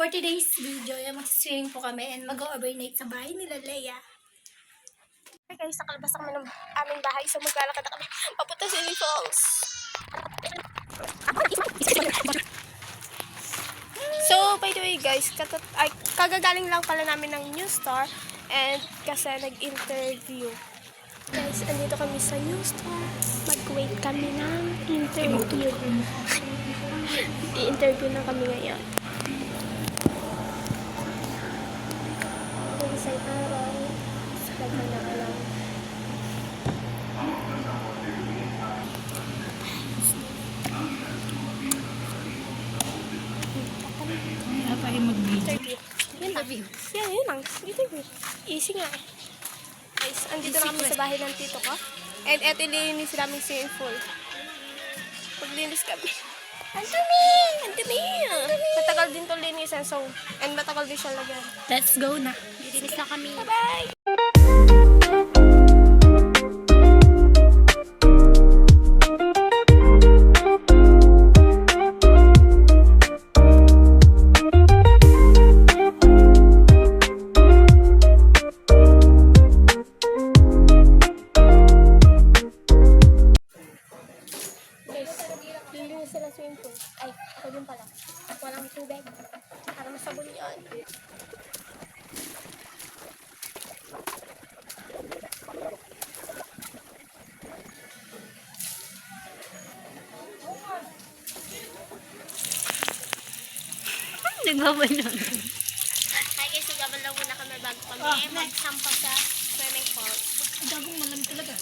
For today's video, mag-swimming po kami and mag-overnight sa bahay nila Leia. Okay guys, nakalabas kami ng aming bahay, so maglalakad na kami papunta sa City Falls. So, by the way guys, kagagaling lang pala namin ng New Star and kasi nag-interview. Guys, andito kami sa New Star. Mag-wait kami ng interview. I-interview na kami ngayon. Isang araw, lagyan na lang. Kaya tayo mag-video. Interview. Yun lang. Yeah, yun lang. Interview. Easy nga eh. Guys, andito na kami sa bahay ng tito ko. And eto ilinis namin swimming pool. Paglinis kami. Ang dumi! Ang dumi! Matagal din to linisan, so, and matagal din siya lagyan. Let's go na. Dilinis na kami. Bye-bye! Lilinis sila swimming pool. Ay, ako din pala. Walang tubig. Para masabon yun. Nagbabalon. Hi guys, nagabalaw muna kami bago kami magsampa sa swimming pool. Gagong malamig talaga.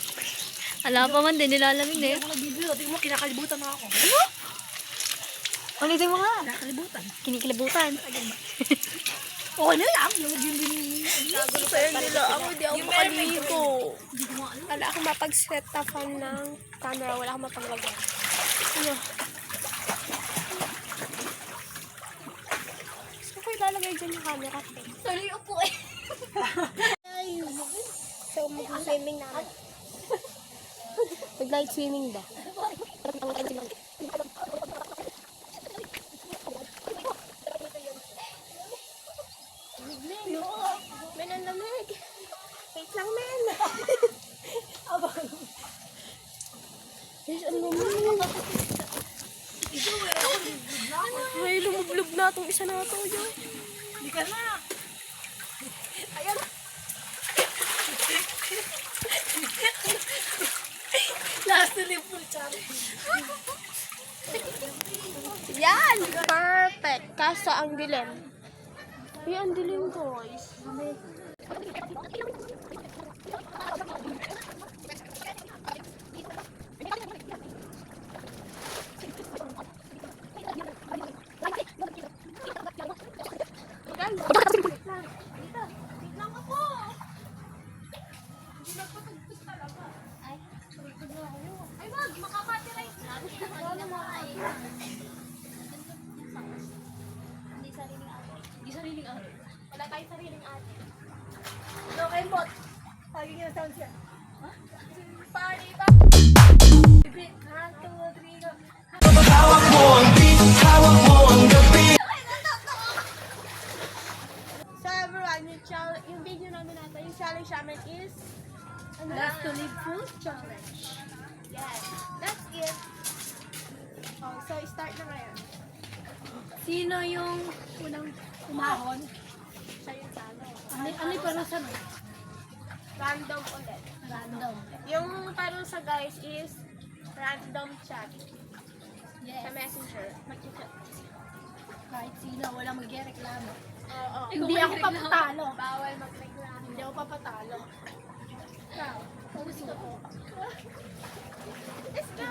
Ala pa man din, nilalamig na yun. Ako nag-video. Tingnan mo, kinakalibutan na ako. Ano? Ulitin mo nga. Kinakalibutan. Kinikilabutan. Okay na lang. Yung din. Pero nila ako, di ako makaligo. Wala akong mapag-set upan ng camera. Wala akong mapaglagyan. Ano? Gusto ko ilalagay dyan yung camera. Sorry, upo eh. So, mag-swimming namin. Mag-light swimming ba? Men, ang lamig. Wait lang, men. Guys, ang lamig. May lumublob na itong isa na ito. Hindi ka na. Ayan. Last na live full challenge. Yan! Perfect! Kaso ang dilim. Ay, ang dilim guys. Guys, wait lang ako. Hindi nagpatagpos talaga. Ay, wag, makapatirize na. Hindi sariling araw. Wala tayong sariling ate. Ano kayo, bot? Lagi niya sound siya. Party ba? 1, 2, 3, go. So everyone, yung video namin natin, yung challenge namin is Last to live full challenge. yes, that's it. Oh, so start na ngayon. Sino yung unang umahon? Siya yung talo. Ano yung parusa no? Random ulit. Random. Yung parusa guys is random chat sa messenger. Mag-chat. Kahit sino, walang mag-reklamo. Oo. Hindi ako papatalo. Bawal magreklamo. Hindi ako papatalo. Ikaw, gusto ko. Let's go!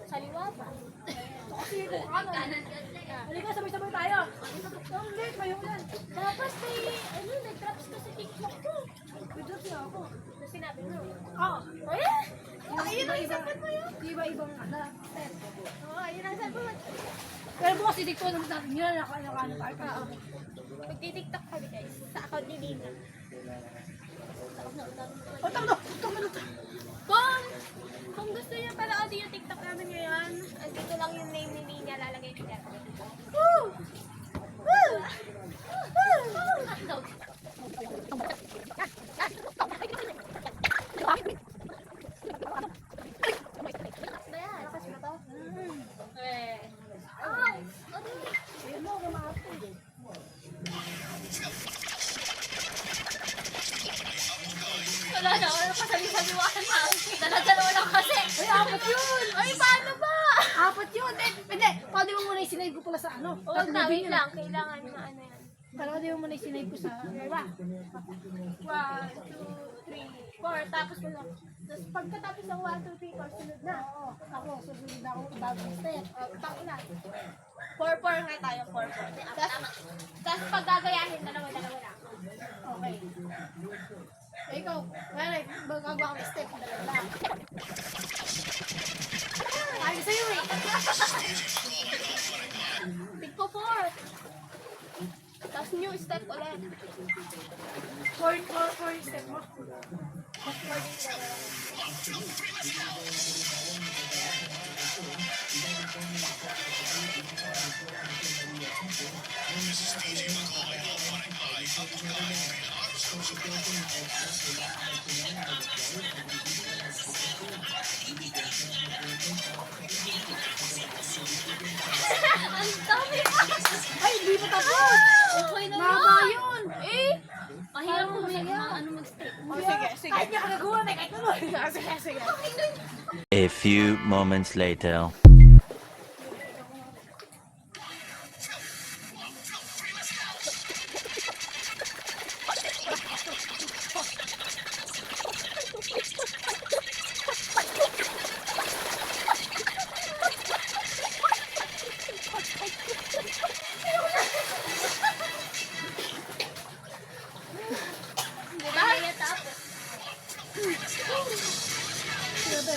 Saliwa pa. Kasi kung ano, halika sabay-sabay tayo. Hindi, kayo yan. Tapos may traps ko sa TikTok ko. Bidot niya ako. Na sinabi mo. Oo. Ayun ang isapan mo yun. Iba-ibang step. Oo, ayun ang isapan mo. Pero bukas titiktuan naman natin yun. Nakano tayo. Oo. Magti-tiktok kami guys. Sa account ni Lina. O, tama na. Kung gusto niya panoodin yung TikTok namin ngayon, andito lang yung name ni Lina, lalagay ko dyan. Woo! Woo! Ayan, lakas mo to? Ayun mo, kumapit. Wala na, wala pa sabi-sabiwakan na. Dala-dalawa lang kasi. Ay, apat yun! Ay, paano ba? Apat yun! Hindi, paano mo muna isinave ko pala sa ano? Huwag na, wait lang. Kailangan na ano yan. Paano mo muna isinave ko sa... 1, 2, 3, 4. Tapos mo lang. Tapos pagkatapos ng 1, 2, 3, 4, sunod na. Oo, ako, susunod ako bagong step. Pang ilan? 4, 4 nga tayo. 4, 4. Tapos pag gagayahin, dalawa lang. Okay. Eh, ikaw, ngayon, magagawa kami step. Dalawa lang. Ay, sa'yo eh. Tigpo 4. Tapos new step ulit. 4 step mo. Ang dami pa. Ay, hindi pa tapos! Okay na Mama yun. yun! Mahirap mo ano mag-step. Sige. Kahit niya kagagawa na, kahit ano. Sige. A few moments later. Diba? Tapos. Grabe.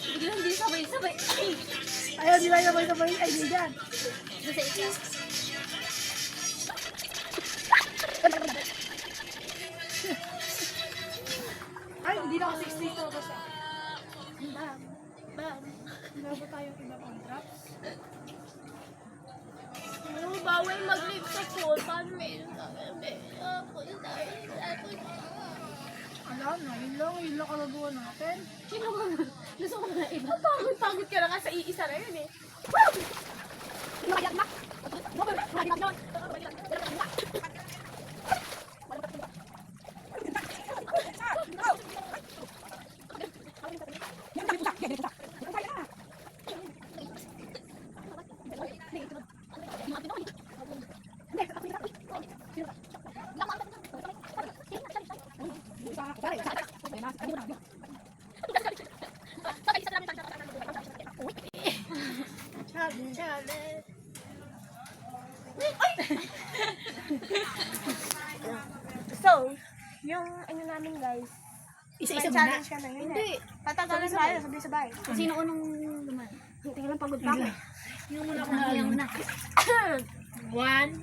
Biglang di sabay-sabay. Ayaw, di ba sabay-sabay? Ay, di dyan. Basta ikaw. Ay, hindi na ako 60 to. Basta. Bam. Wala ba tayong iba pang drops? Ano, bawal mag-live sa pool. Paano meron Wala na, yun lang kalagawa natin. Sino ka na? Gusto ko na iba. Pagod ka na nga sa iisa na yun eh. Challenge. So, yung ano namin guys, Isa-isa may muna. challenge ka na yun. Hindi. Tatagalan tayo, sabay-sabay. Sino unang naman? Hindi ka lang pagod pa ako. Yung muna ako Yung na. una. 1,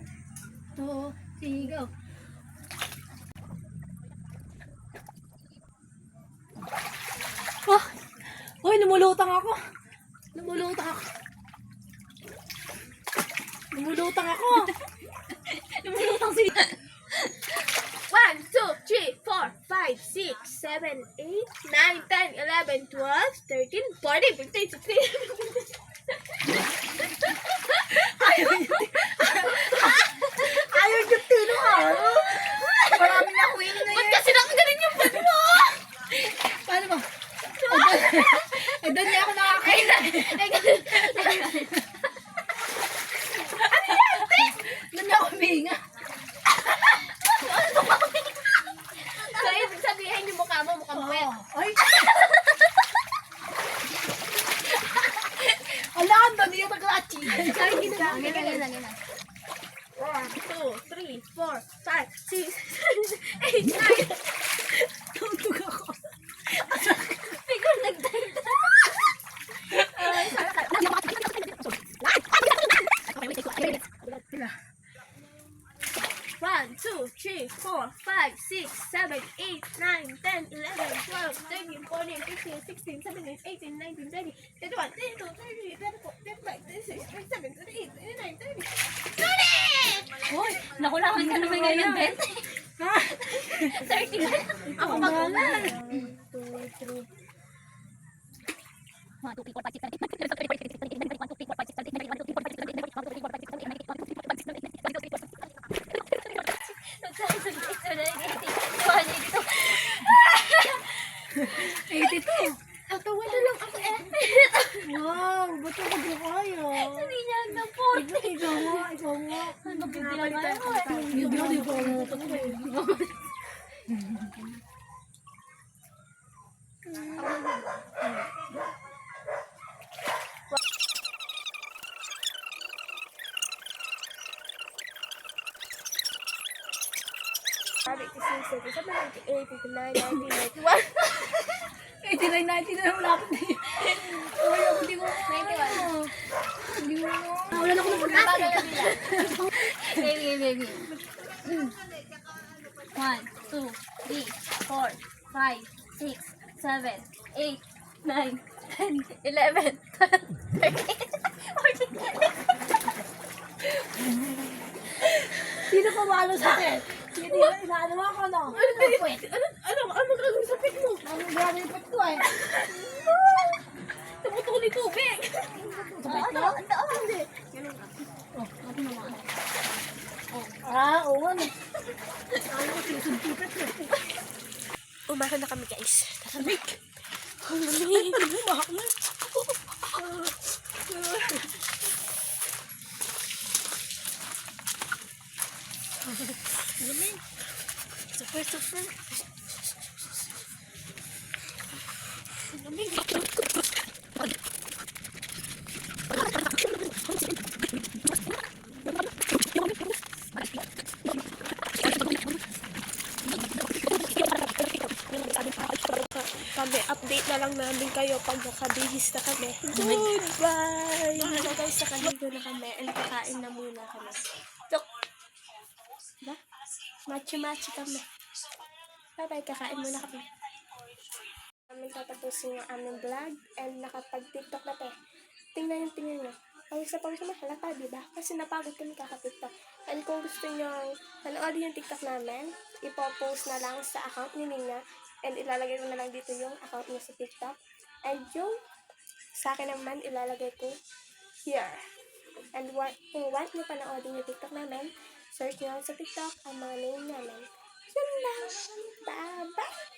2, sige, go. Oh! Uy, lumulutang ako. Lumulutang ako. Lumulutang ako. Lumulutang si... 1, 2, 3, 4, 5, 6, 7, 8, 9, 10, 11, 12, 13, 14, 15, 16. Ayaw yung tino ka. Marami na ako yun Ba't kasi nakaganin yung pan mo? Paano ba? Eh, doon niya ako nakakain. Doon niya ako huminga. So, ibig sabihin yung mukha mo, mukhang wet. Ay! Ala, ang dami yung taklachi. Ay, hindi na. 1, 2, 3, 4, 5, 6, 7, 8, 9. Tutug ako. Biglang nagdagdag. One, 2, 3, 4, 5, 6, 7, 8, 9, 10, 11, 12, 13, 14, 15, 16, 17, 18, 19, 20, 21, 22, 23, 24, 25, 26, 27, 28, 29, 30. Hoy, nakulangan ka naman ngayon, Ben. Ha? 30 na. Ako mag-ulan. 82. Natawa na lang ako eh. Wow, ba't ako di kaya? Hindi niya na po. Ikaw nga, ikaw nga. Pinapalitan ko. Hindi ko di ko Sabi ko sa 98, 99, 90, 91. 89, 90 na malapit na yun. Ay, ako di ko. 91. Hindi mo na. Wala na ako ng pag-asa. Baby. 1, 2, 3, 4, 5, 6, 7, 8, 9, 10, 11, 12, 13, 14. Sino pumalo sa akin? Hindi na inaano ako, no? Ano gagawin sa pit mo? Anong grabe yung pet ko eh. Tumutuli tubig. Oo nga. Ano ko sinusuntutan ko. Umakan na kami guys. Talamig. Ang lamig. Lamig. Super. Lamig. Kami, update na lang namin kayo pag nakabihis na kami. Goodbye! So guys, nakaligo na kami and kakain na muna kami. Look! Diba? Machi-machi kami. Bye-bye, kakain muna kami. Kami tatapusin yung aming vlog and nakapag-tiktok na tayo. Tingnan nyo. Pawis na mahalata, diba? Kasi napagod kami kaka-tiktok. And kung gusto nyo panoodin yung tiktok namin, ipopost na lang sa account ni Nina. And ilalagay ko na lang dito yung account niya sa TikTok. And yung sa akin naman, ilalagay ko here. And kung want nyo panoodin yung TikTok namin, search nyo lang sa TikTok ang mga name namin. Yun lang. Bye-bye!